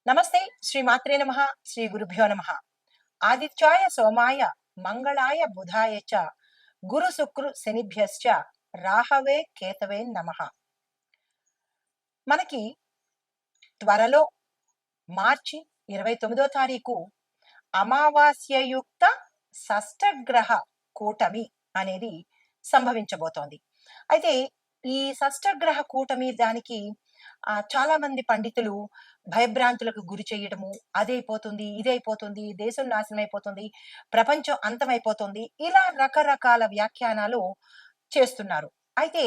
నమస్తే. శ్రీ మాత్రే నమః. శ్రీ గురుభ్యో నమః. ఆదిత్యాయ సోమాయ మంగళాయ బుధాయ చ గురు శుక్రు శనిభ్యశ్చ రాహవే కేతవే నమః. మనకి త్వరలో మార్చి 29వ తారీఖు అమావాస్యయుక్త షష్టగ్రహ కూటమి అనేది సంభవించబోతోంది. అయితే ఈ షష్టగ్రహ కూటమి దానికి చాలా మంది పండితులు భయభ్రాంతులకు గురి చేయడము, అదైపోతుంది, ఇదైపోతుంది, దేశం నాశనం అయిపోతుంది, ప్రపంచం అంతమైపోతుంది, ఇలా రకరకాల వ్యాఖ్యానాలు చేస్తున్నారు. అయితే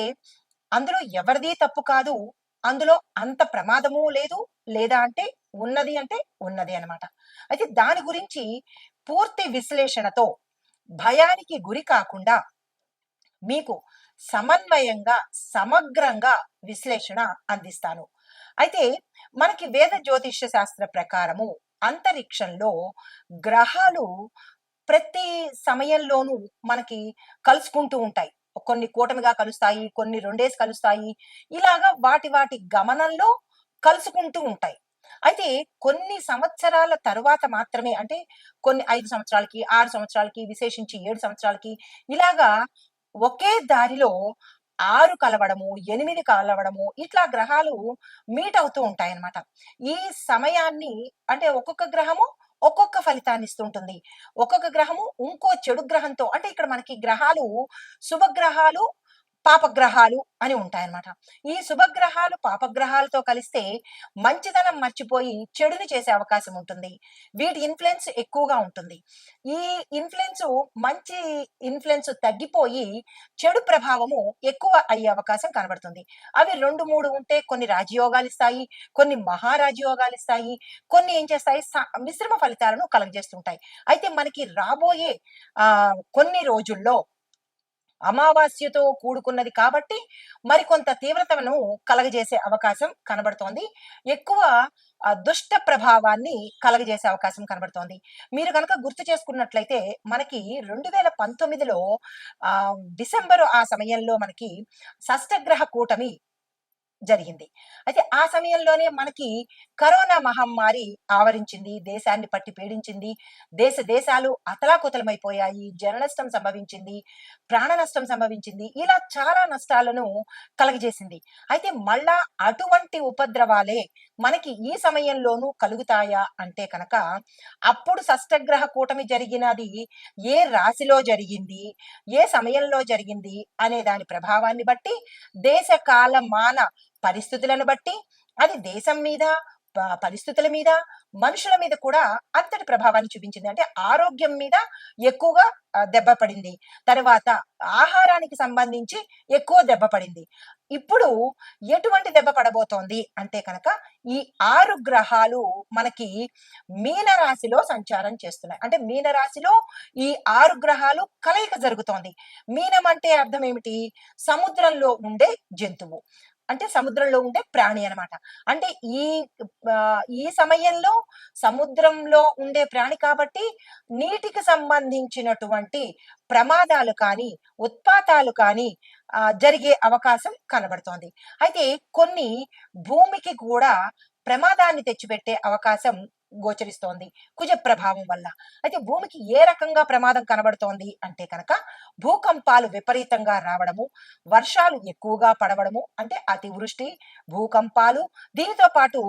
అందులో ఎవరిది తప్పు కాదు. అందులో అంత ప్రమాదము లేదు. లేదా అంటే ఉన్నది అంటే ఉన్నది అన్నమాట. అయితే దాని గురించి పూర్తి విశ్లేషణతో భయానికి గురి కాకుండా మీకు సమన్వయంగా, సమగ్రంగా విశ్లేషణ అందిస్తాను. అయితే మనకి వేద జ్యోతిష్య శాస్త్ర ప్రకారము అంతరిక్షంలో గ్రహాలు ప్రతి సమయంలోనూ మనకి కలుసుకుంటూ ఉంటాయి. కొన్ని కూటమిగా కలుస్తాయి, కొన్ని రెండేసి కలుస్తాయి. ఇలాగా వాటి వాటి గమనంలో కలుసుకుంటూ ఉంటాయి. అయితే కొన్ని సంవత్సరాల తరువాత మాత్రమే, అంటే కొన్ని 5 సంవత్సరాలకి, 6 సంవత్సరాలకి, విశేషించి 7 సంవత్సరాలకి ఇలాగా ఒకే దారిలో 6 కలవడము, 8 కలవడము, ఇట్లా గ్రహాలు మీట్ అవుతూ ఉంటాయన్నమాట. ఈ సమయాన్ని అంటే ఒక్కొక్క గ్రహము ఒక్కొక్క ఫలితాన్ని ఇస్తుంటుంది. ఒక్కొక్క గ్రహము ఇంకో చెడు గ్రహంతో, అంటే ఇక్కడ మనకి గ్రహాలు శుభగ్రహాలు, పాపగ్రహాలు అని ఉంటాయన్నమాట. ఈ శుభగ్రహాలు పాపగ్రహాలతో కలిస్తే మంచితనం మర్చిపోయి చెడుని చేసే అవకాశం ఉంటుంది. వీటి ఇన్ఫ్లుయెన్స్ ఎక్కువగా ఉంటుంది. ఈ ఇన్ఫ్లుయెన్స్, మంచి ఇన్ఫ్లుయెన్స్ తగ్గిపోయి చెడు ప్రభావము ఎక్కువ అయ్యే అవకాశం కనబడుతుంది. అవి 2, 3 ఉంటే కొన్ని రాజయోగాలు ఇస్తాయి, కొన్ని మహారాజయోగాలు ఇస్తాయి, కొన్ని ఏం చేస్తాయి మిశ్రమ ఫలితాలను కలగజేస్తుంటాయి. అయితే మనకి రాబోయే కొన్ని రోజుల్లో అమావాస్యతో కూడుకున్నది కాబట్టి మరికొంత తీవ్రతను కలగజేసే అవకాశం కనబడుతోంది. ఎక్కువ దుష్ట ప్రభావాన్ని కలగజేసే అవకాశం కనబడుతోంది. మీరు కనుక గుర్తు చేసుకున్నట్లయితే మనకి 2019లో డిసెంబరు ఆ సమయంలో మనకి షష్టగ్రహ కూటమి జరిగింది. అయితే ఆ సమయంలోనే మనకి కరోనా మహమ్మారి ఆవరించింది, దేశాన్ని పట్టి పీడించింది. దేశాలు అతలాకుతలమైపోయాయి, జన నష్టం సంభవించింది, ప్రాణ నష్టం సంభవించింది. ఇలా చాలా నష్టాలను కలగజేసింది. అయితే మళ్ళా అటువంటి ఉపద్రవాలే మనకి ఈ సమయంలోనూ కలుగుతాయా అంటే కనుక, అప్పుడు షష్టగ్రహ కూటమి జరిగినది ఏ రాశిలో జరిగింది, ఏ సమయంలో జరిగింది అనే దాని ప్రభావాన్ని బట్టి, దేశ కాలమాన పరిస్థితులను బట్టి అది దేశం మీద, పరిస్థితుల మీద, మనుషుల మీద కూడా అంతటి ప్రభావాన్ని చూపించింది. అంటే ఆరోగ్యం మీద ఎక్కువగా దెబ్బ పడింది. తర్వాత ఆహారానికి సంబంధించి ఎక్కువ దెబ్బ పడింది. ఇప్పుడు ఎటువంటి దెబ్బ పడబోతోంది అంటే కనుక, ఈ 6 గ్రహాలు మనకి మీన రాశిలో సంచారం చేస్తున్నాయి. అంటే మీన రాశిలో ఈ 6 గ్రహాలు కలయిక జరుగుతోంది. మీనం అంటే అర్థం ఏమిటి? సముద్రంలో ఉండే జంతువు, అంటే సముద్రంలో ఉండే ప్రాణి అన్నమాట. అంటే ఈ సమయంలో సముద్రంలో ఉండే ప్రాణి కాబట్టి నీటికి సంబంధించినటువంటి ప్రమాదాలు కానీ, ఉత్పాతాలు కానీ జరిగే అవకాశం కనబడుతోంది. అయితే కొన్ని భూమికి కూడా ప్రమాదాన్ని తెచ్చిపెట్టే అవకాశం గోచరిస్తోంది కుజ ప్రభావం వల్ల. అయితే భూమికి ఏ రకంగా ప్రమాదం కనబడుతోంది అంటే కనుక, భూకంపాలు విపరీతంగా రావడము, వర్షాలు ఎక్కువగా పడవడము, అంటే అతివృష్టి, భూకంపాలు, దీనితో పాటు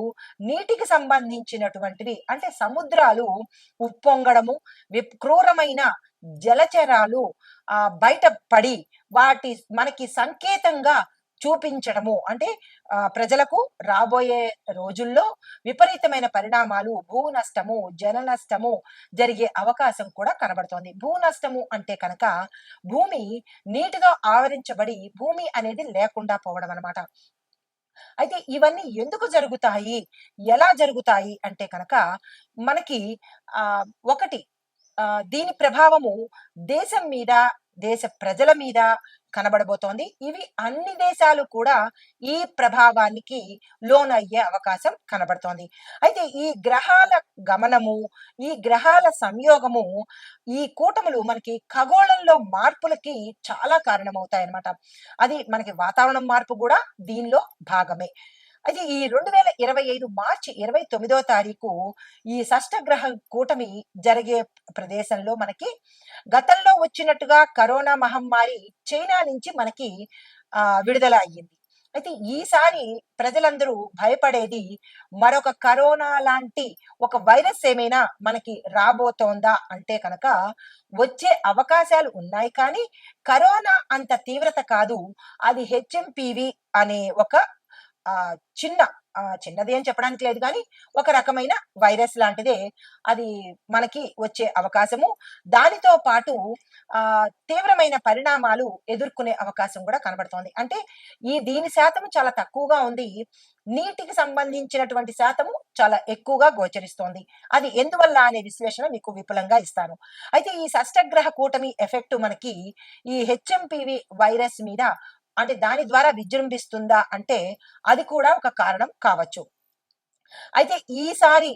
నీటికి సంబంధించినటువంటివి, అంటే సముద్రాలు ఉప్పొంగడము, క్రూరమైన జలచరాలు బయట పడి వాటి మనకి సంకేతంగా చూపించడము, అంటే ప్రజలకు రాబోయే రోజుల్లో విపరీతమైన పరిణామాలు, భూ నష్టము, జన నష్టము జరిగే అవకాశం కూడా కనబడుతోంది. భూ నష్టము అంటే కనుక భూమి నీటితో ఆవరించబడి భూమి అనేది లేకుండా పోవడం అనమాట. అయితే ఇవన్నీ ఎందుకు జరుగుతాయి, ఎలా జరుగుతాయి అంటే కనుక, మనకి ఒకటి దీని ప్రభావము దేశం మీద, దేశ ప్రజల మీద కనబడబోతోంది. ఇవి అన్ని దేశాలు కూడా ఈ ప్రభావానికి లోనయ్యే అవకాశం కనబడుతోంది. అయితే ఈ గ్రహాల గమనము, ఈ గ్రహాల సంయోగము, ఈ కూటములు మనకి ఖగోళంలో మార్పులకి చాలా కారణమవుతాయి అన్నమాట. అది మనకి వాతావరణం మార్పు కూడా దీనిలో భాగమే. అయితే ఈ 2025 మార్చి 29వ తారీఖు ఈ షష్టగ్రహ కూటమి జరిగే ప్రదేశంలో మనకి గతంలో వచ్చినట్టుగా కరోనా మహమ్మారి చైనా నుంచి మనకి విడుదల అయ్యింది. అయితే ఈసారి ప్రజలందరూ భయపడేది మరొక కరోనా లాంటి ఒక వైరస్ ఏమైనా మనకి రాబోతోందా అంటే కనుక వచ్చే అవకాశాలు ఉన్నాయి కానీ కరోనా అంత తీవ్రత కాదు. అది హెచ్ఎంపివి అనే ఒక చిన్న చిన్నది అని చెప్పడానికి లేదు కానీ ఒక రకమైన వైరస్ లాంటిదే అది మనకి వచ్చే అవకాశము. దానితో పాటు తీవ్రమైన పరిణామాలు ఎదుర్కొనే అవకాశం కూడా కనబడుతోంది. అంటే దీని శాతం చాలా తక్కువగా ఉంది. నీటికి సంబంధించినటువంటి శాతము చాలా ఎక్కువగా గోచరిస్తోంది. అది ఎందువల్ల అనే విశ్లేషణ మీకు విపులంగా ఇస్తాను. అయితే ఈ షష్టగ్రహ కూటమి ఎఫెక్ట్ మనకి ఈ హెచ్ఎంపివి వైరస్ మీద అంటే దాని ద్వారా విజృంభిస్తుందా అంటే అది కూడా ఒక కారణం కావచ్చు. అయితే ఈసారి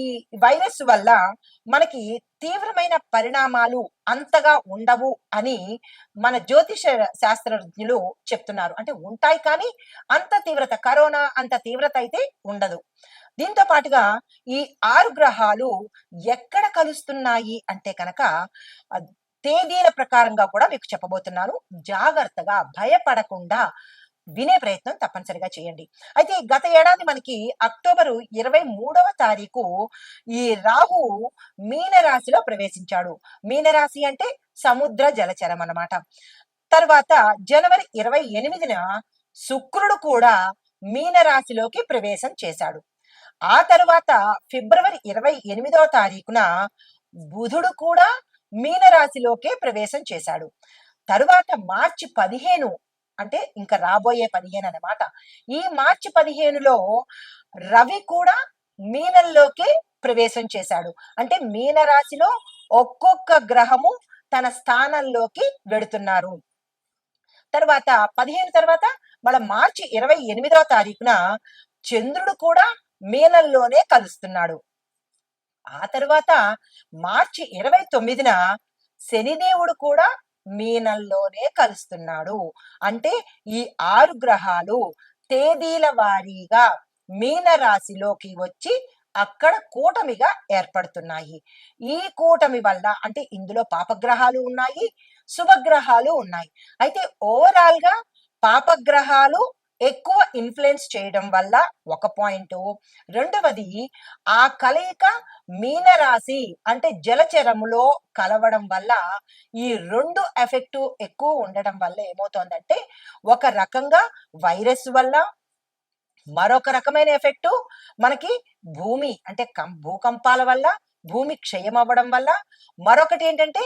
ఈ వైరస్ వల్ల మనకి తీవ్రమైన పరిణామాలు అంతగా ఉండవు అని మన జ్యోతిష శాస్త్రజ్ఞులు చెప్తున్నారు. అంటే ఉంటాయి కానీ అంత తీవ్రత కరోనా అంత తీవ్రత అయితే ఉండదు. దీంతో పాటుగా ఈ 6 గ్రహాలు ఎక్కడ కలుస్తున్నాయి అంటే కనుక తేదీల ప్రకారంగా కూడా మీకు చెప్పబోతున్నాను. జాగ్రత్తగా భయపడకుండా వినే ప్రయత్నం తప్పనిసరిగా చేయండి. అయితే గత ఏడాది మనకి అక్టోబరు 23వ తారీఖు ఈ రాహు మీనరాశిలో ప్రవేశించాడు. మీనరాశి అంటే సముద్ర జలచరం అన్నమాట. తర్వాత జనవరి 28న శుక్రుడు కూడా మీనరాశిలోకి ప్రవేశం చేశాడు. ఆ తర్వాత ఫిబ్రవరి 28వ తారీఖున బుధుడు కూడా మీనరాశిలోకే ప్రవేశం చేశాడు. తరువాత మార్చి 15 అంటే ఇంకా రాబోయే 15 అన్నమాట. ఈ మార్చి 15లో రవి కూడా మీనంలోకి ప్రవేశం చేశాడు. అంటే మీనరాశిలో ఒక్కొక్క గ్రహము తన స్థానంలోకి వెడుతున్నారు. తర్వాత 15 తర్వాత మన మార్చి 28వ తారీఖున చంద్రుడు కూడా మీనంలోనే కలుస్తున్నాడు. ఆ తర్వాత మార్చి 29న శనిదేవుడు కూడా మీనంలోనే కలుస్తున్నాడు. అంటే ఈ 6 గ్రహాలు తేదీల వారీగా మీన రాశిలోకి వచ్చి అక్కడ కూటమిగా ఏర్పడుతున్నాయి. ఈ కూటమి వల్ల అంటే ఇందులో పాపగ్రహాలు ఉన్నాయి, శుభగ్రహాలు ఉన్నాయి. అయితే ఓవరాల్ గా పాపగ్రహాలు ఎక్కువ ఇన్ఫ్లుయెన్స్ చేయడం వల్ల ఒక పాయింట్, రెండవది ఆ కలయిక మీనరాశి అంటే జలచరములో కలవడం వల్ల ఈ 2 ఎఫెక్ట్ ఎక్కువ ఉండడం వల్ల ఏమవుతోందంటే ఒక రకంగా వైరస్ వల్ల, మరొక రకమైన ఎఫెక్ట్ మనకి భూమి అంటే భూకంపాల వల్ల, భూమి క్షయం అవ్వడం వల్ల, మరొకటి ఏంటంటే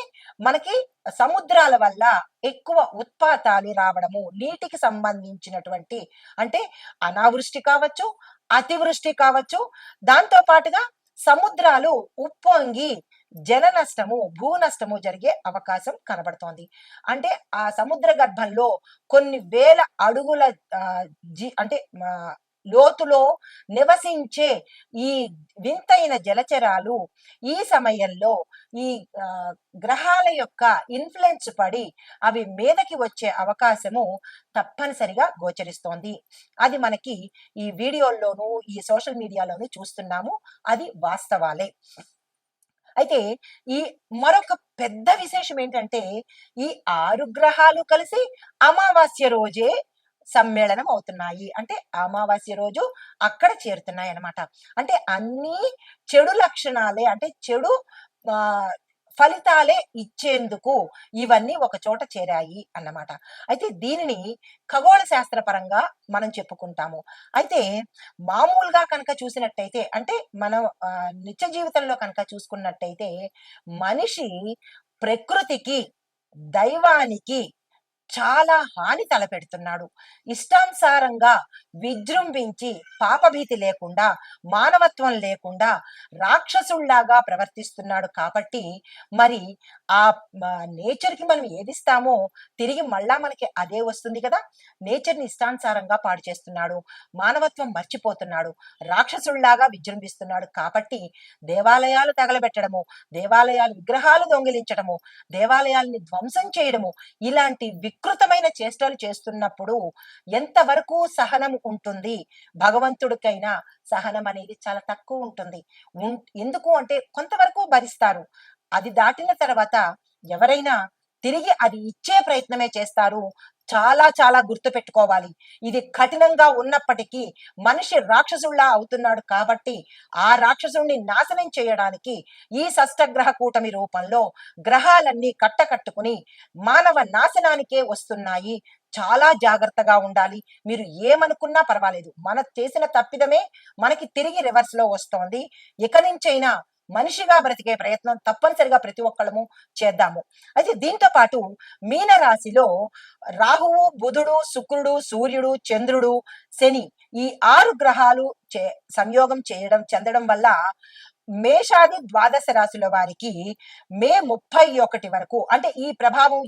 మనకి సముద్రాల వల్ల ఎక్కువ ఉత్పాతాలు రావడము, నీటికి సంబంధించినటువంటి అంటే అనావృష్టి కావచ్చు, అతివృష్టి కావచ్చు. దాంతో పాటుగా సముద్రాలు ఉప్పొంగి జన నష్టము, భూ నష్టము జరిగే అవకాశం కనబడుతోంది. అంటే ఆ సముద్ర గర్భంలో కొన్ని వేల అడుగుల అంటే లోతులో నివసించే ఈ వింతైన జలచరాలు ఈ సమయంలో ఈ గ్రహాల యొక్క ఇన్ఫ్లుయెన్స్ పడి అవి మీదకి వచ్చే అవకాశము తప్పనిసరిగా గోచరిస్తోంది. అది మనకి ఈ వీడియోల్లోనూ ఈ సోషల్ మీడియాలోనూ చూస్తున్నాము. అది వాస్తవాలే. అయితే ఈ మరొక పెద్ద విశేషం ఏంటంటే ఈ 6 గ్రహాలు కలిసి అమావాస్య రోజే సమ్మేళనం అవుతున్నాయి. అంటే అమావాస్య రోజు అక్కడ చేరుతున్నాయి అన్నమాట. అంటే అన్ని చెడు లక్షణాలే అంటే చెడు ఫలితాలే ఇచ్చేందుకు ఇవన్నీ ఒక చోట చేరాయి అన్నమాట. అయితే దీనిని ఖగోళ శాస్త్ర పరంగా మనం చెప్పుకుంటాము. అయితే మామూలుగా కనుక చూసినట్టయితే అంటే మనం నిత్య జీవితంలో కనుక చూసుకున్నట్టయితే మనిషి ప్రకృతికి, దైవానికి చాలా హాని తలపెడుతున్నాడు. ఇష్టానుసారంగా విజృంభించి పాపభీతి లేకుండా, మానవత్వం లేకుండా రాక్షసుల్లాగా ప్రవర్తిస్తున్నాడు కాబట్టి మరి ఆ నేచర్‌కి మనం ఏదిస్తామో తిరిగి మళ్ళా మనకి అదే వస్తుంది కదా! నేచర్‌ని ఇష్టానుసారంగా పాడు చేస్తున్నాడు. మానవత్వం మర్చిపోతున్నాడు. రాక్షసుడిలాగా విజృంభిస్తున్నాడు. కాబట్టి దేవాలయాలు తగలబెట్టడము, దేవాలయాలు విగ్రహాలు దొంగిలించడము, దేవాలయాల్ని ధ్వంసం చేయడము, ఇలాంటి వికృతమైన చేష్టలు చేస్తున్నప్పుడు ఎంతవరకు సహనం ఉంటుంది? భగవంతుడికైనా సహనం అనేది చాలా తక్కువ ఉంటుంది. ఎందుకు అంటే కొంతవరకు భరిస్తారు. అది దాటిన తర్వాత ఎవరైనా తిరిగి అది ఇచ్చే ప్రయత్నమే చేస్తారు. చాలా చాలా గుర్తుపెట్టుకోవాలి. ఇది కఠినంగా ఉన్నప్పటికీ మనిషి రాక్షసుడిలా అవుతున్నాడు కాబట్టి, ఆ రాక్షసుడిని నాశనం చేయడానికి ఈ షష్టగ్రహ కూటమి రూపంలో గ్రహాలన్నీ కట్టకట్టుకుని మానవ నాశనానికే వస్తున్నాయి. చాలా జాగ్రత్తగా ఉండాలి. మీరు ఏమనుకున్నా పర్వాలేదు. మనం చేసిన తప్పిదమే మనకి తిరిగి రివర్స్‌లో వస్తోంది. ఇక నుంచైనా మనిషిగా బ్రతికే ప్రయత్నం తప్పనిసరిగా ప్రతి ఒక్కళ్ళము చేద్దాము. అయితే దీంతో పాటు మీన రాశిలో రాహువు, బుధుడు, శుక్రుడు, సూర్యుడు, చంద్రుడు, శని ఈ 6 గ్రహాలు సంయోగం చెందడం వల్ల మేషాది ద్వాదశ రాశుల వారికి మే 31 వరకు అంటే ఈ ప్రభావం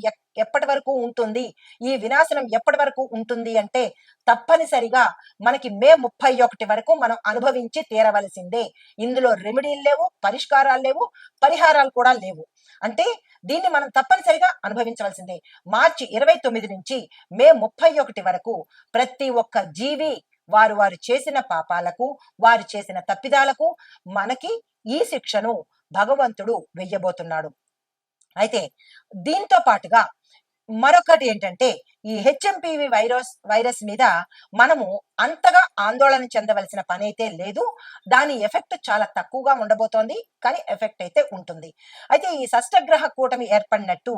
ఎప్పటి వరకు ఉంటుంది? ఈ వినాశనం ఎప్పటి వరకు ఉంటుంది అంటే తప్పనిసరిగా మనకి మే 31 వరకు మనం అనుభవించి తీరవలసిందే. ఇందులో రెమెడీలు లేవు, పరిష్కారాలు లేవు, పరిహారాలు కూడా లేవు. అంటే దీన్ని మనం తప్పనిసరిగా అనుభవించవలసిందే. మార్చి 29 నుంచి మే 31 వరకు ప్రతి ఒక్క జీవి వారు చేసిన పాపాలకు, వారు చేసిన తప్పిదాలకు మనకి ఈ శిక్షను భగవంతుడు వెయ్యబోతున్నాడు. అయితే దీంతో పాటుగా మరొకటి ఏంటంటే ఈ హెచ్ఎంపివి వైరస్ మీద మనము అంతగా ఆందోళన చెందవలసిన పని అయితే లేదు. దాని ఎఫెక్ట్ చాలా తక్కువగా ఉండబోతోంది. కానీ ఎఫెక్ట్ అయితే ఉంటుంది. అయితే ఈ షష్టగ్రహ కూటమి ఏర్పడినట్టు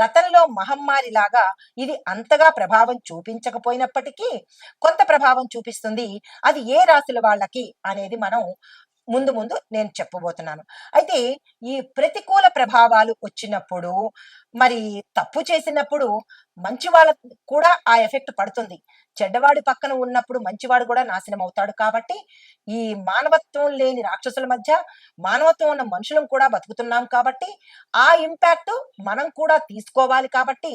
గతంలో మహమ్మారి లాగా ఇది అంతగా ప్రభావం చూపించకపోయినప్పటికీ కొంత ప్రభావం చూపిస్తుంది. అది ఏ రాశుల వాళ్ళకి అనేది మనం ముందు ముందు నేను చెప్పబోతున్నాను. అయితే ఈ ప్రతికూల ప్రభావాలు వచ్చినప్పుడు మరి తప్పు చేసినప్పుడు మంచి వాళ్ళకి కూడా ఆ ఎఫెక్ట్ పడుతుంది. చెడ్డవాడి పక్కన ఉన్నప్పుడు మంచివాడు కూడా నాశనం అవుతాడు. కాబట్టి ఈ మానవత్వం లేని రాక్షసుల మధ్య మానవత్వం ఉన్న మనుషులం కూడా బతుకుతున్నాం కాబట్టి ఆ ఇంపాక్ట్ మనం కూడా తీసుకోవాలి. కాబట్టి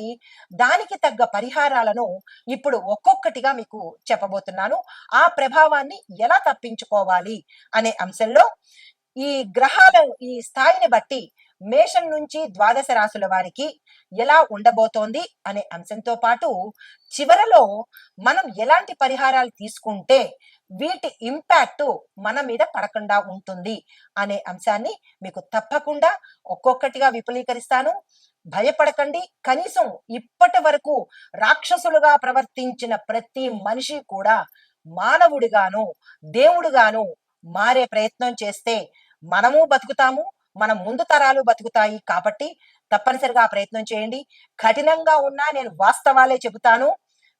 దానికి తగ్గ పరిహారాలను ఇప్పుడు ఒక్కొక్కటిగా మీకు చెప్పబోతున్నాను. ఆ ప్రభావాన్ని ఎలా తప్పించుకోవాలి అనే అంశంలో ఈ గ్రహాల ఈ స్థాయిని బట్టి మేషం నుంచి ద్వాదశ రాశుల వారికి ఎలా ఉండబోతోంది అనే అంశంతో పాటు చివరలో మనం ఎలాంటి పరిహారాలు తీసుకుంటే వీటి ఇంపాక్ట్ మన మీద పడకుండా ఉంటుంది అనే అంశాన్ని మీకు తప్పకుండా ఒక్కొక్కటిగా విపులీకరిస్తాను. భయపడకండి. కనీసం ఇప్పటి వరకు రాక్షసులుగా ప్రవర్తించిన ప్రతి మనిషి కూడా మానవుడిగాను దేవుడుగాను మారే ప్రయత్నం చేస్తే మనము బతుకుతాము, మన ముందు తరాలు బతుకుతాయి. కాబట్టి తప్పనిసరిగా ఆ ప్రయత్నం చేయండి. కఠినంగా ఉన్నా నేను వాస్తవాలే చెబుతాను.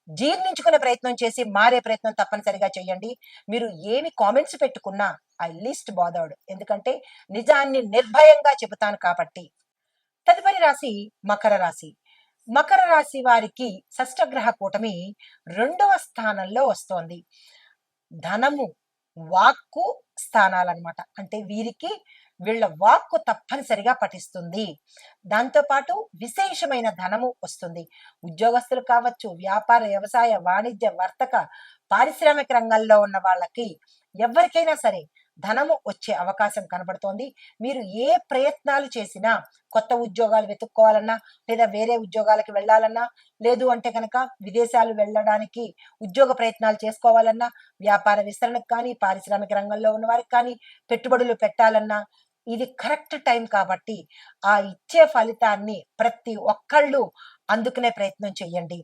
జీర్ణించుకునే ప్రయత్నం చేసి మారే ప్రయత్నం తప్పనిసరిగా చేయండి. మీరు ఏమి కామెంట్స్ పెట్టుకున్నా ఐ లీస్ట్ బాదర్డ్. ఎందుకంటే నిజాన్ని నిర్భయంగా చెబుతాను కాబట్టి. తదుపరి రాశి మకర రాశి. మకర రాశి వారికి షష్టగ్రహ కూటమి 2వ స్థానంలో వస్తోంది. ధనము, వాక్కు స్థానాలన్నమాట. అంటే వీరికి వీళ్ళ వాక్కు తప్పనిసరిగా పఠిస్తుంది. దాంతో పాటు విశేషమైన ధనము వస్తుంది. ఉద్యోగస్తులు కావచ్చు, వ్యాపార, వ్యవసాయ, వాణిజ్య, వర్తక, పారిశ్రామిక రంగంలో ఉన్న వాళ్ళకి ఎవరికైనా సరే ధనము వచ్చే అవకాశం కనబడుతోంది. మీరు ఏ ప్రయత్నాలు చేసినా కొత్త ఉద్యోగాలు వెతుక్కోవాలన్నా, లేదా వేరే ఉద్యోగాలకు వెళ్ళాలన్నా, లేదు అంటే కనుక విదేశాలు వెళ్ళడానికి ఉద్యోగ ప్రయత్నాలు చేసుకోవాలన్నా, వ్యాపార విస్తరణకు కానీ, పారిశ్రామిక రంగంలో ఉన్న వారికి కానీ పెట్టుబడులు పెట్టాలన్నా ఇది కరెక్ట్ టైం కాబట్టి ఆ ఇచ్చే ఫలితాన్ని ప్రతి ఒక్కళ్ళు అందుకునే ప్రయత్నం చేయండి.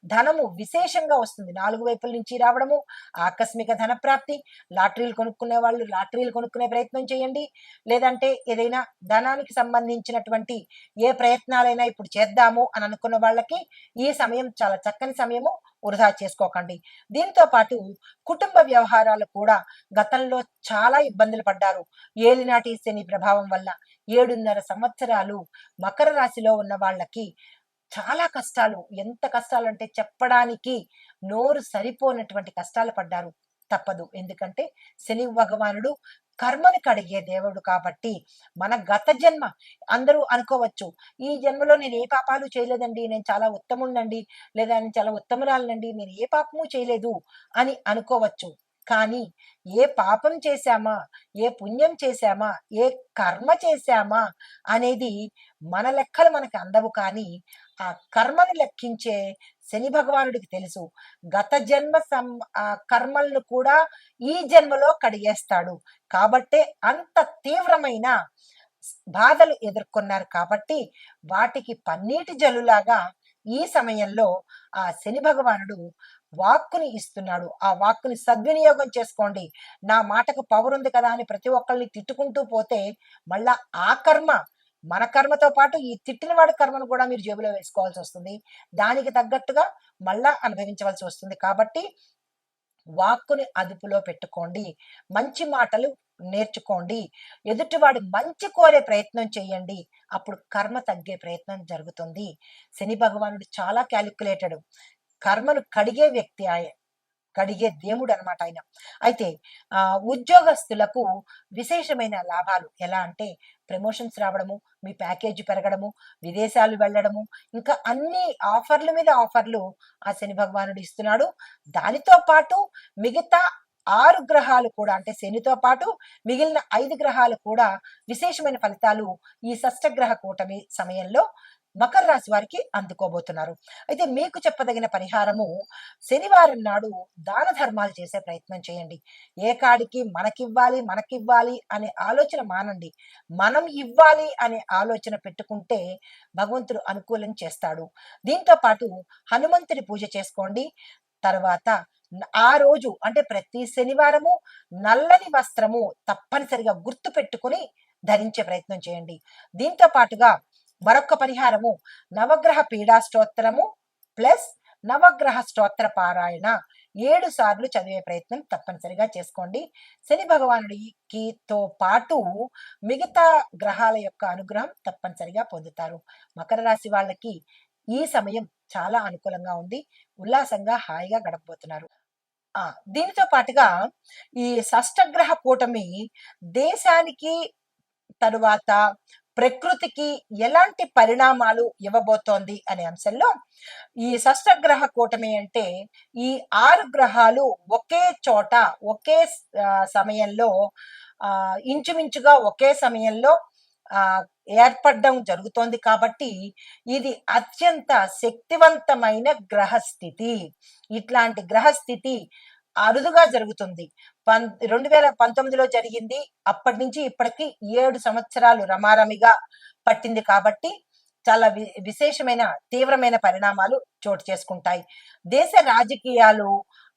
ధనము విశేషంగా వస్తుంది. 4 వైపుల నుంచి రావడము, ఆకస్మిక ధన ప్రాప్తి, లాటరీలు కొనుక్కునే వాళ్ళు లాటరీలు కొనుక్కునే ప్రయత్నం చేయండి. లేదంటే ఏదైనా ధనానికి సంబంధించినటువంటి ఏ ప్రయత్నాలైనా ఇప్పుడు చేద్దాము అని అనుకున్న వాళ్ళకి ఈ సమయం చాలా చక్కని సమయము. వృధా చేసుకోకండి. దీంతో పాటు కుటుంబ వ్యవహారాలు కూడా గతంలో చాలా ఇబ్బందులు పడ్డారు. ఏలినాటి శని ప్రభావం వల్ల 7.5 సంవత్సరాలు మకర రాశిలో ఉన్న వాళ్ళకి చాలా కష్టాలు. ఎంత కష్టాలంటే చెప్పడానికి నోరు సరిపోనటువంటి కష్టాలు పడ్డారు. తప్పదు. ఎందుకంటే శని భగవానుడు కర్మను కడిగే దేవుడు కాబట్టి మన గత జన్మ అందరూ అనుకోవచ్చు, ఈ జన్మలో నేను ఏ పాపాలు చేయలేదండి, నేను చాలా ఉత్తముణ్ణండి, లేదా నేను చాలా ఉత్తమురాలనండి, నేను ఏ పాపము చేయలేదు అని అనుకోవచ్చు. కానీ ఏ పాపం చేశామా, ఏ పుణ్యం చేశామా, ఏ కర్మ చేశామా అనేది మన లెక్కలు మనకు అందవు. కానీ ఆ కర్మను లెక్కించే శని భగవానుడికి తెలుసు. గత జన్మ కర్మలను కూడా ఈ జన్మలో కడిగేస్తాడు. కాబట్టే అంత తీవ్రమైన బాధలు ఎదుర్కొన్నారు కాబట్టి వాటికి పన్నీటి జల్లులాగా ఈ సమయంలో ఆ శని భగవానుడు వాక్కుని ఇస్తున్నాడు. ఆ వాక్కుని సద్వినియోగం చేసుకోండి. నా మాటకు పవర్ ఉంది కదా అని ప్రతి ఒక్కరిని తిట్టుకుంటూ పోతే మళ్ళా ఆ కర్మ, మన కర్మతో పాటు ఈ తిట్టిన వాడి కర్మను కూడా మీరు జేబులో వేసుకోవాల్సి వస్తుంది. దానికి తగ్గట్టుగా మళ్ళా అనుభవించవలసి వస్తుంది. కాబట్టి వాక్కుని అదుపులో పెట్టుకోండి. మంచి మాటలు నేర్చుకోండి. ఎదుటివాడి మంచి కోరే ప్రయత్నం చేయండి. అప్పుడు కర్మ తగ్గే ప్రయత్నం జరుగుతుంది. శని భగవానుడు చాలా క్యాలిక్యులేటెడ్. కర్మను కడిగే వ్యక్తి కడిగే దేవుడు అనమాట ఆయన. అయితే ఉద్యోగస్తులకు విశేషమైన లాభాలు ఎలా అంటే ప్రమోషన్స్ రావడము, మీ ప్యాకేజీ పెరగడము, విదేశాలు వెళ్ళడము, ఇంకా అన్ని ఆఫర్ల మీద ఆఫర్లు ఆ శని భగవానుడు ఇస్తున్నాడు. దానితో పాటు మిగతా 6 గ్రహాలు కూడా, అంటే శనితో పాటు మిగిలిన 5 గ్రహాలు కూడా విశేషమైన ఫలితాలు ఈ షష్టగ్రహ కూటమి సమయంలో మకర రాశి వారికి అందుకోబోతున్నారు. అయితే మీకు చెప్పదగిన పరిహారము, శనివారం నాడు దాన ధర్మాలు చేసే ప్రయత్నం చేయండి. ఏ కాడికి మనకివ్వాలి అనే ఆలోచన మానండి. మనం ఇవ్వాలి అనే ఆలోచన పెట్టుకుంటే భగవంతుడు అనుకూలం చేస్తాడు. దీంతో పాటు హనుమంతుడి పూజ చేసుకోండి. తర్వాత ఆ రోజు అంటే ప్రతి శనివారము నల్లని వస్త్రము తప్పనిసరిగా గుర్తు పెట్టుకుని ధరించే ప్రయత్నం చేయండి. దీంతో పాటుగా మరొక పరిహారము, నవగ్రహ పీడా స్తోత్రము ప్లస్ నవగ్రహ స్తోత్ర పారాయణ 7 సార్లు చదివే ప్రయత్నం తప్పనిసరిగా చేసుకోండి. శని భగవానుడికితో పాటు మిగతా గ్రహాల యొక్క అనుగ్రహం తప్పనిసరిగా పొందుతారు. మకర రాశి వాళ్ళకి ఈ సమయం చాలా అనుకూలంగా ఉంది. ఉల్లాసంగా హాయిగా గడపబోతున్నారు. దీనితో పాటుగా ఈ షష్టగ్రహ కూటమి దేశానికి, తరువాత ప్రకృతికి ఎలాంటి పరిణామాలు ఇవ్వబోతోంది అనే అంశంలో, ఈ షష్టగ్రహ కూటమి అంటే ఈ 6 గ్రహాలు ఒకే చోట ఒకే సమయంలో ఇంచుమించుగా ఒకే సమయంలో ఏర్పడడం జరుగుతోంది. కాబట్టి ఇది అత్యంత శక్తివంతమైన గ్రహస్థితి. ఇట్లాంటి గ్రహస్థితి అరుదుగా జరుగుతుంది. 2019లో జరిగింది. అప్పటి నుంచి ఇప్పటికి 7 సంవత్సరాలు రమారమిగా పట్టింది. కాబట్టి చాలా విశేషమైన తీవ్రమైన పరిణామాలు చోటు చేసుకుంటాయి. దేశ రాజకీయాలు,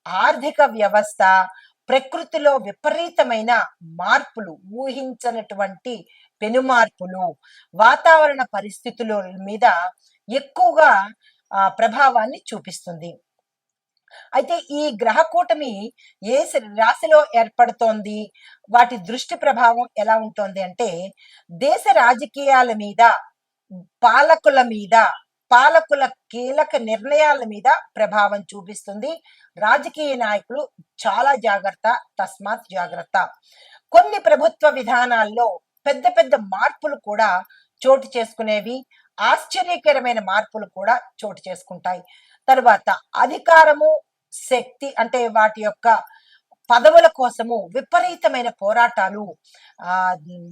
ఆర్థిక వ్యవస్థ, ప్రకృతిలో విపరీతమైన మార్పులు, ఊహించనటువంటి పెనుమార్పులు, వాతావరణ పరిస్థితుల మీద ఎక్కువగా ప్రభావాన్ని చూపిస్తుంది. అయితే ఈ గ్రహ కూటమి ఏ రాశిలో ఏర్పడుతోంది, వాటి దృష్టి ప్రభావం ఎలా ఉంటుంది అంటే, దేశ రాజకీయాల మీద, పాలకుల కీలక నిర్ణయాల మీద ప్రభావం చూపిస్తుంది. రాజకీయ నాయకులు చాలా జాగ్రత్త, తస్మాత్ జాగ్రత్త. కొన్ని ప్రభుత్వ విధానాల్లో పెద్ద పెద్ద మార్పులు కూడా చోటు చేసుకునేవి, ఆశ్చర్యకరమైన మార్పులు కూడా చోటు చేసుకుంటాయి. తర్వాత అధికారము, శక్తి అంటే వాటి యొక్క పదవుల కోసము విపరీతమైన పోరాటాలు,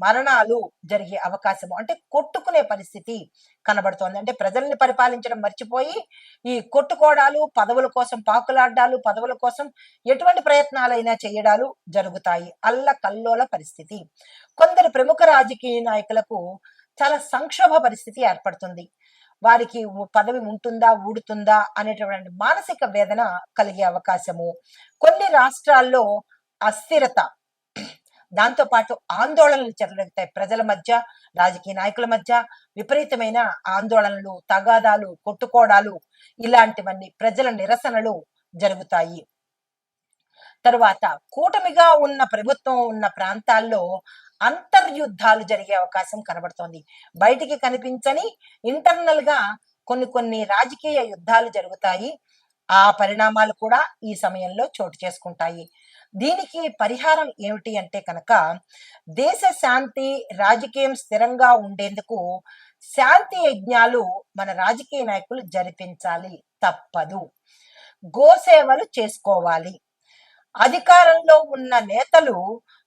మరణాలు జరిగే అవకాశము, అంటే కొట్టుకునే పరిస్థితి కనబడుతోంది. అంటే ప్రజల్ని పరిపాలించడం మర్చిపోయి ఈ కొట్టుకోవడాలు, పదవుల కోసం పాకులాడ్డాలు, పదవుల కోసం ఎటువంటి ప్రయత్నాలైనా చేయడాలు జరుగుతాయి. అల్లకల్లోల పరిస్థితి. కొందరు ప్రముఖ రాజకీయ నాయకులకు చాలా సంక్షోభ పరిస్థితి ఏర్పడుతుంది. వారికి పదవి ఉంటుందా, ఊడుతుందా అనేటువంటి మానసిక వేదన కలిగే అవకాశము, కొన్ని రాష్ట్రాల్లో అస్థిరత, దాంతో పాటు ఆందోళనలు జరుగుతాయి. ప్రజల మధ్య, రాజకీయ నాయకుల మధ్య విపరీతమైన ఆందోళనలు, తగాదాలు, కొట్టుకోవడాలు, ఇలాంటివన్నీ ప్రజల నిరసనలు జరుగుతాయి. తరువాత కూటమిగా ఉన్న ప్రభుత్వం ఉన్న ప్రాంతాల్లో అంతర్యుద్ధాలు జరిగే అవకాశం కనబడుతోంది. బయటికి కనిపించని ఇంటర్నల్ గా కొన్ని రాజకీయ యుద్ధాలు జరుగుతాయి. ఆ పరిణామాలు కూడా ఈ సమయంలో చోటు చేసుకుంటాయి. దీనికి పరిహారం ఏమిటి అంటే కనుక దేశ శాంతి, రాజకీయం స్థిరంగా ఉండేందుకు శాంతి యజ్ఞాలు మన రాజకీయ నాయకులు జరిపించాలి, తప్పదు. గోసేవలు చేసుకోవాలి. అధికారంలో ఉన్న నేతలు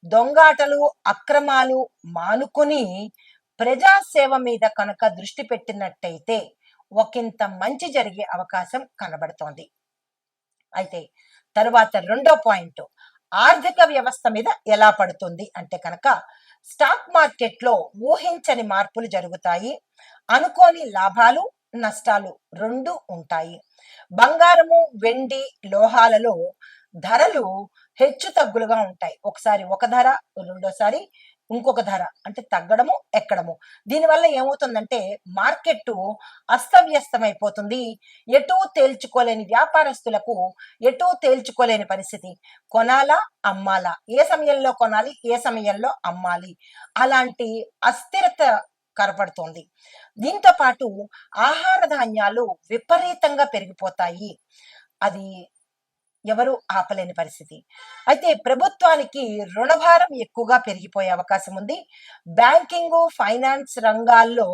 దొంగాటలు, అక్రమాలు మానుకుని ప్రజాసేవ మీద కనుక దృష్టి పెట్టినట్టయితే ఒకంత మంచి జరిగే అవకాశం కనబడుతోంది. అయితే తరువాత రెండో పాయింట్, ఆర్థిక వ్యవస్థ మీద ఎలా పడుతుంది అంటే కనుక స్టాక్ మార్కెట్ లో ఊహించని మార్పులు జరుగుతాయి. అనుకోని లాభాలు, నష్టాలు రెండు ఉంటాయి. బంగారము, వెండి, లోహాలలో ధరలు హెచ్చు తగ్గులుగా ఉంటాయి. ఒకసారి ఒక ధర, రెండోసారి ఇంకొక ధర, అంటే తగ్గడము, ఎక్కడము. దీనివల్ల ఏమవుతుందంటే మార్కెట్ అస్తవ్యస్తమైపోతుంది. ఎటూ తేల్చుకోలేని వ్యాపారస్తులకు ఎటూ తేల్చుకోలేని పరిస్థితి. కొనాలా, అమ్మాలా, ఏ సమయంలో కొనాలి, ఏ సమయంలో అమ్మాలి, అలాంటి అస్థిరత కనపడుతోంది. దీంతో పాటు ఆహార ధాన్యాలు విపరీతంగా పెరిగిపోతాయి. అది ఎవరు ఆపలేని పరిస్థితి. అయితే ప్రభుత్వానికి రుణభారం ఎక్కువగా పెరిగిపోయే అవకాశం ఉంది. బ్యాంకింగ్, ఫైనాన్స్ రంగాల్లో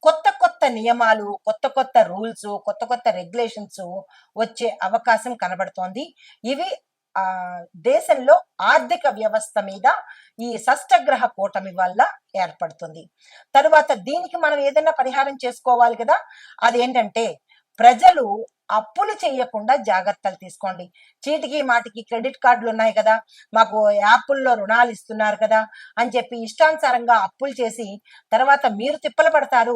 కొత్త కొత్త నియమాలు, కొత్త కొత్త రూల్స్, కొత్త కొత్త రెగ్యులేషన్స్ వచ్చే అవకాశం కనబడుతోంది. ఇవి దేశంలో ఆర్థిక వ్యవస్థ మీద ఈ షష్టగ్రహ కూటమి వల్ల ఏర్పడుతుంది. తరువాత దీనికి మనం ఏదైనా పరిహారం చేసుకోవాలి కదా. అదేంటంటే ప్రజలు అప్పులు చేయకుండా జాగ్రత్తలు తీసుకోండి. చీటికి మాటికి క్రెడిట్ కార్డులు ఉన్నాయి కదా, మాకు యాప్ల్లో రుణాలు ఇస్తున్నారు కదా అని చెప్పి ఇష్టానుసారంగా అప్పులు చేసి తర్వాత మీరు తిప్పలు పడతారు,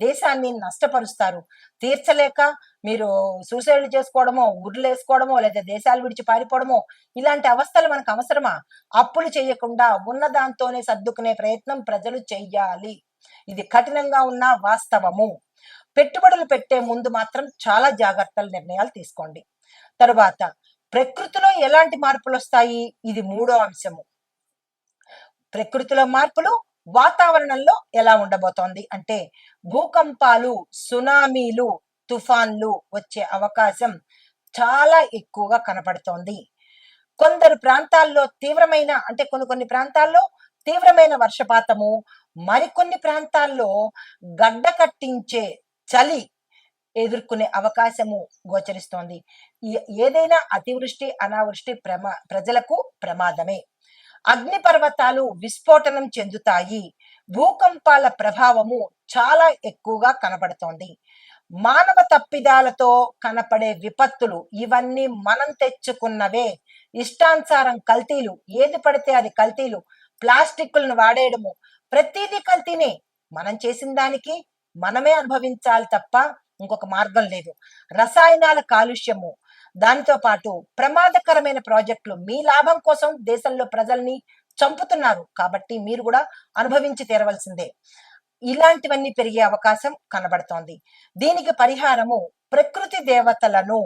దేశాన్ని నష్టపరుస్తారు. తీర్చలేక మీరు సూసైడ్లు చేసుకోవడమో, ఉర్లేసుకోవడమో, లేదా దేశాలు విడిచి పారిపోవడమో, ఇలాంటి అవస్థలు మనకు అవసరమా? అప్పులు చేయకుండా ఉన్న దాంతోనే సర్దుకునే ప్రయత్నం ప్రజలు చెయ్యాలి. ఇది కఠినంగా ఉన్న వాస్తవము. పెట్టుబడులు పెట్టే ముందు మాత్రం చాలా జాగ్రత్తలు, నిర్ణయాలు తీసుకోండి. తరువాత ప్రకృతిలో ఎలాంటి మార్పులు వస్తాయి, ఇది మూడో అంశము. ప్రకృతిలో మార్పులు వాతావరణంలో ఎలా ఉండబోతోంది అంటే భూకంపాలు, సునామీలు, తుఫాన్లు వచ్చే అవకాశం చాలా ఎక్కువగా కనపడుతోంది. కొందరు ప్రాంతాల్లో తీవ్రమైన, అంటే కొన్ని ప్రాంతాల్లో తీవ్రమైన వర్షపాతము, మరికొన్ని ప్రాంతాల్లో గడ్డ కట్టించే చలి ఎదుర్కొనే అవకాశము గోచరిస్తోంది. ఏదైనా అతివృష్టి, అనావృష్టి ప్రజలకు ప్రమాదమే. అగ్ని పర్వతాలు విస్ఫోటనం చెందుతాయి. భూకంపాల ప్రభావము చాలా ఎక్కువగా కనబడుతోంది. మానవ తప్పిదాలతో కనపడే విపత్తులు ఇవన్నీ మనం తెచ్చుకున్నవే. ఇష్టానుసారం కల్తీలు, ఏది పడితే అది కల్తీలు, ప్లాస్టిక్లను వాడేయడము, ప్రతిదీ కల్తీనే. మనం చేసిన దానికి మనమే అనుభవించాలి తప్ప ఇంకొక మార్గం లేదు. రసాయనాల కాలుష్యము, దానితో పాటు ప్రమాదకరమైన ప్రాజెక్టులు మీ లాభం కోసం దేశంలో ప్రజల్ని చంపుతున్నారు కాబట్టి మీరు కూడా అనుభవించి తీరవలసిందే. ఇలాంటివన్నీ పెరిగే అవకాశం కనబడుతోంది. దీనికి పరిహారము ప్రకృతి దేవతలను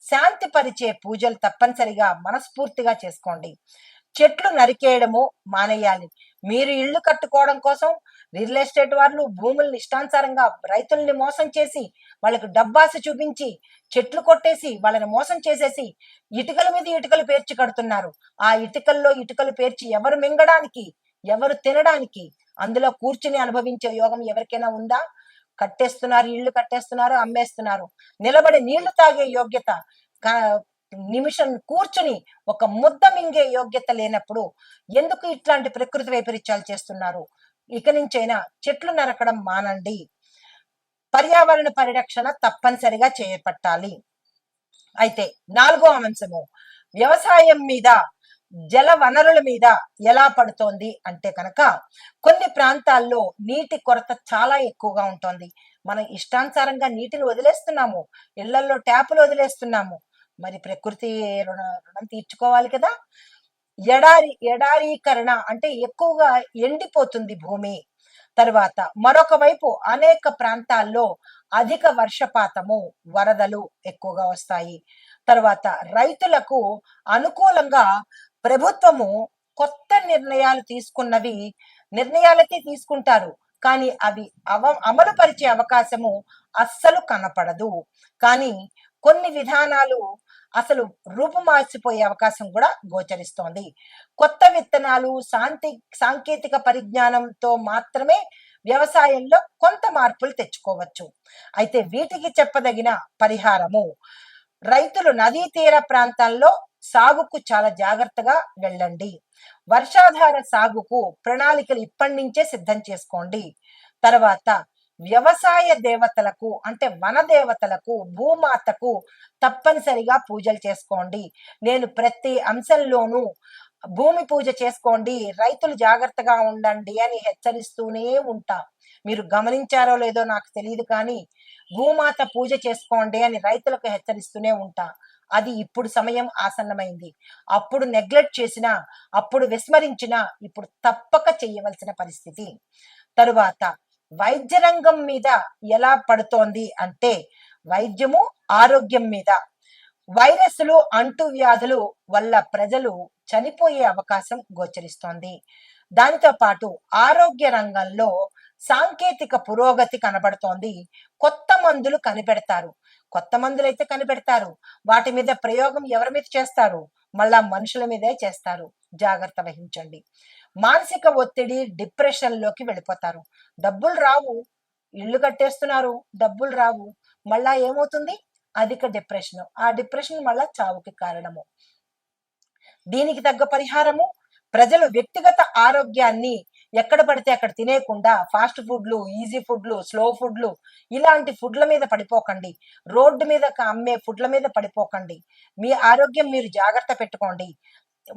శాంతిపరిచే పూజలు తప్పనిసరిగా మనస్ఫూర్తిగా చేసుకోండి. చెట్లు నరికేయడము మానేయాలి. మీరు ఇళ్లు కట్టుకోవడం కోసం రియల్ ఎస్టేట్ వాళ్ళు భూముల్ని ఇష్టానుసారంగా రైతుల్ని మోసం చేసి, వాళ్ళకు డబ్బాసి చూపించి చెట్లు కొట్టేసి వాళ్ళని మోసం చేసేసి ఇటుకల మీద ఇటుకలు పేర్చి కడుతున్నారు. ఆ ఇటుకల్లో ఇటుకలు పేర్చి ఎవరు మింగడానికి, ఎవరు తినడానికి, అందులో కూర్చుని అనుభవించే యోగం ఎవరికైనా ఉందా? కట్టేస్తున్నారు, ఇళ్లు కట్టేస్తున్నారు, అమ్మేస్తున్నారు. నిలబడి నీళ్లు తాగే యోగ్యత, నిమిషం కూర్చుని ఒక ముద్ద మింగే యోగ్యత లేనప్పుడు ఎందుకు ఇట్లాంటి ప్రకృతి వైపరీత్యాలు చేస్తున్నారు? ఇక నుంచైనా చెట్లు నరకడం మానండి. పర్యావరణ పరిరక్షణ తప్పనిసరిగా చేపట్టాలి. అయితే నాలుగో అంశము వ్యవసాయం మీద, జల వనరుల మీద ఎలా పడుతోంది అంటే కనుక కొన్ని ప్రాంతాల్లో నీటి కొరత చాలా ఎక్కువగా ఉంటుంది. మనం ఇష్టానుసారంగా నీటిని వదిలేస్తున్నాము, ఇళ్లలో ట్యాపులు వదిలేస్తున్నాము. మరి ప్రకృతి రుణం తీర్చుకోవాలి కదా. ఎడారీకరణ అంటే ఎక్కువగా ఎండిపోతుంది భూమి. తర్వాత మరొక వైపు అనేక ప్రాంతాల్లో అధిక వర్షపాతము, వరదలు ఎక్కువగా వస్తాయి. తర్వాత రైతులకు అనుకూలంగా ప్రభుత్వము కొత్త నిర్ణయాలైతే తీసుకుంటారు, కానీ అవి అమలు పరిచే అవకాశము అస్సలు కనపడదు. కానీ కొన్ని విధానాలు అసలు రూపుమాసిపోయే అవకాశం కూడా గోచరిస్తోంది. కొత్త విత్తనాలు, సాంకేతిక పరిజ్ఞానంతో మాత్రమే వ్యవసాయంలో కొంత మార్పులు తెచ్చుకోవచ్చు. అయితే వీటికి చెప్పదగిన పరిహారము, రైతులు నదీ తీర ప్రాంతాల్లో సాగుకు చాలా జాగ్రత్తగా వెళ్ళండి. వర్షాధార సాగుకు ప్రణాళికలు ఇప్పటి నుంచే సిద్ధం చేసుకోండి. తర్వాత వ్యవసాయ దేవతలకు అంటే వన దేవతలకు, భూమాతకు తప్పనిసరిగా పూజలు చేసుకోండి. నేను ప్రతి అంశంలోనూ భూమి పూజ చేసుకోండి, రైతులు జాగ్రత్తగా ఉండండి అని హెచ్చరిస్తూనే ఉంటా. మీరు గమనించారో లేదో నాకు తెలియదు కానీ భూమాత పూజ చేసుకోండి అని రైతులకు హెచ్చరిస్తూనే ఉంటా. అది ఇప్పుడు సమయం ఆసన్నమైంది. అప్పుడు నెగ్లెక్ట్ చేసినా, అప్పుడు విస్మరించినా ఇప్పుడు తప్పక చేయవలసిన పరిస్థితి. తరువాత వైద్య రంగం మీద ఎలా పడుతోంది అంటే, వైద్యము ఆరోగ్యం మీద. వైరస్లు, అంటువ్యాధులు వల్ల ప్రజలు చనిపోయే అవకాశం గోచరిస్తోంది. దానితో పాటు ఆరోగ్య రంగంలో సాంకేతిక పురోగతి కనబడుతోంది. కొత్త మందులు కనిపెడతారు. కొత్త మందులు అయితే కనిపెడతారు, వాటి మీద ప్రయోగం ఎవరి మీద చేస్తారు? మళ్ళా మనుషుల మీదే చేస్తారు. జాగ్రత్త వహించండి. మానసిక ఒత్తిడి, డిప్రెషన్ లోకి వెళ్ళిపోతారు. డబ్బులు రావు, ఇల్లు కట్టేస్తున్నారు, డబ్బులు రావు, మళ్ళా ఏమవుతుంది? అధిక డిప్రెషన్. ఆ డిప్రెషన్ మళ్ళా చావుకి కారణము. దీనికి తగ్గ పరిహారము, ప్రజలు వ్యక్తిగత ఆరోగ్యాన్ని ఎక్కడ పడితే అక్కడ తినేయకుండా ఫాస్ట్ ఫుడ్లు, ఈజీ ఫుడ్లు, స్లో ఫుడ్లు, ఇలాంటి ఫుడ్ల మీద పడిపోకండి. రోడ్డు మీద అమ్మే ఫుడ్ల మీద పడిపోకండి. మీ ఆరోగ్యం మీరు జాగ్రత్త పెట్టుకోండి.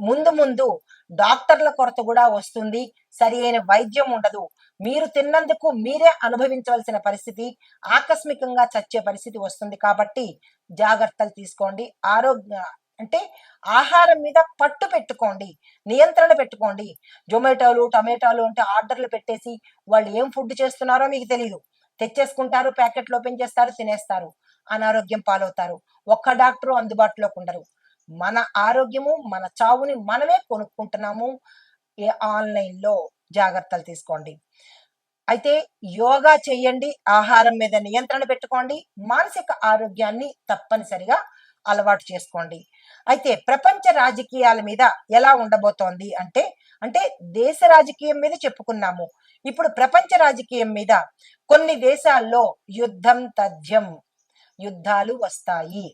ముందు ముందు డాక్టర్ల కొరత కూడా వస్తుంది, సరి అయిన వైద్యం ఉండదు. మీరు తిన్నందుకు మీరే అనుభవించవలసిన పరిస్థితి, ఆకస్మికంగా చచ్చే పరిస్థితి వస్తుంది. కాబట్టి జాగ్రత్తలు తీసుకోండి. ఆరోగ్య అంటే ఆహారం మీద పట్టు పెట్టుకోండి, నియంత్రణ పెట్టుకోండి. జొమాటోలు, టమాటోలు అంటే ఆర్డర్లు పెట్టేసి వాళ్ళు ఏం ఫుడ్ చేస్తున్నారో మీకు తెలియదు. తెచ్చేసుకుంటారు, ప్యాకెట్లు ఓపెన్ చేస్తారు, తినేస్తారు, అనారోగ్యం పాలవుతారు. ఒక్క డాక్టరు అందుబాటులోకి ఉండరు. మన ఆరోగ్యము, మన చావుని మనమే కొనుక్కుంటున్నాము ఆన్లైన్లో. జాగ్రత్తలు తీసుకోండి. అయితే యోగా చేయండి, ఆహారం మీద నియంత్రణ పెట్టుకోండి, మానసిక ఆరోగ్యాన్ని తప్పనిసరిగా అలవాటు చేసుకోండి. అయితే ప్రపంచ రాజకీయాల మీద ఎలా ఉండబోతోంది అంటే, దేశ రాజకీయం మీద చెప్పుకున్నాము. ఇప్పుడు ప్రపంచ రాజకీయం మీద కొన్ని దేశాల్లో యుద్ధం తథ్యం, యుద్ధాలు వస్తాయి.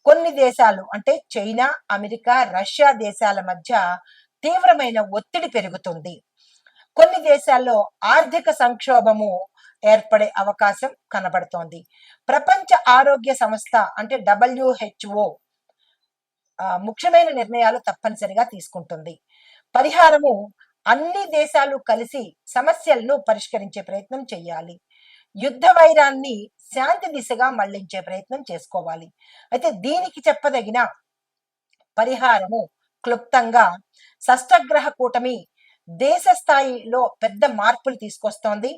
కొన్ని దేశాలు అంటే చైనా, అమెరికా, రష్యా దేశాల మధ్య తీవ్రమైన ఒత్తిడి పెరుగుతుంది. కొన్ని దేశాల్లో ఆర్థిక సంక్షోభము ఏర్పడే అవకాశం కనబడుతోంది. ప్రపంచ ఆరోగ్య సంస్థ అంటే WHO ముఖ్యమైన నిర్ణయాలు తప్పనిసరిగా తీసుకుంటుంది. పరిహారము, అన్ని దేశాలు కలిసి సమస్యలను పరిష్కరించే ప్రయత్నం చేయాలి. యుద్ధ వైరాన్ని శాంతి దిశగా మళ్లించే ప్రయత్నం చేసుకోవాలి. అయితే దీనికి చెప్పదగిన పరిహారము క్లుప్తంగా, షష్టగ్రహ కూటమి దేశ స్థాయిలో పెద్ద మార్పులు తీసుకొస్తోంది.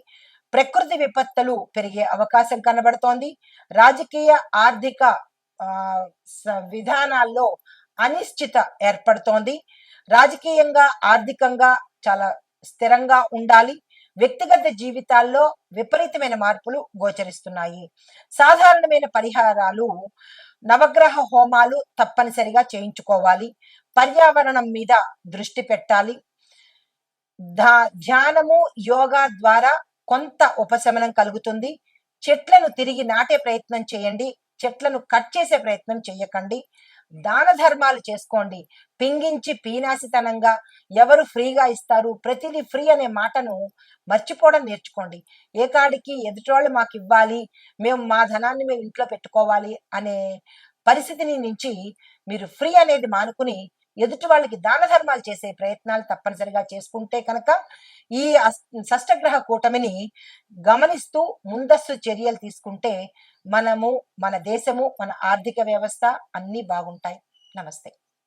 ప్రకృతి విపత్తులు పెరిగే అవకాశం కనబడుతోంది. రాజకీయ, ఆర్థిక విధానాల్లో అనిశ్చిత ఏర్పడుతోంది. రాజకీయంగా, ఆర్థికంగా చాలా స్థిరంగా ఉండాలి. వ్యక్తిగత జీవితాల్లో విపరీతమైన మార్పులు గోచరిస్తున్నాయి. సాధారణమైన పరిహారాలు, నవగ్రహ హోమాలు తప్పనిసరిగా చేయించుకోవాలి. పర్యావరణం మీద దృష్టి పెట్టాలి. ధ్యానము, యోగా ద్వారా కొంత ఉపశమనం కలుగుతుంది. చెట్లను తిరిగి నాటే ప్రయత్నం చేయండి, చెట్లను కట్ చేసే ప్రయత్నం చేయకండి. దాన ధర్మాలు చేసుకోండి. పింగించి పీనాసితనంగా ఎవరు ఫ్రీగా ఇస్తారు, ప్రతిదీ ఫ్రీ అనే మాటను మర్చిపోవడం నేర్చుకోండి. ఏ కాడికి ఎదుటోళ్ళు మాకు ఇవ్వాలి, మేము మా ధనాన్ని మేము ఇంట్లో పెట్టుకోవాలి అనే పరిస్థితిని నుంచి మీరు ఫ్రీ అనేది మానుకుని ఎదుటి వాళ్ళకి దాన ధర్మాలు చేసే ప్రయత్నాలు తప్పనిసరిగా చేసుకుంటే కనుక ఈ షష్టగ్రహ కూటమిని గమనిస్తూ ముందస్తు చర్యలు తీసుకుంటే మనము, మన దేశము, మన ఆర్థిక వ్యవస్థ అన్నీ బాగుంటాయి. నమస్తే.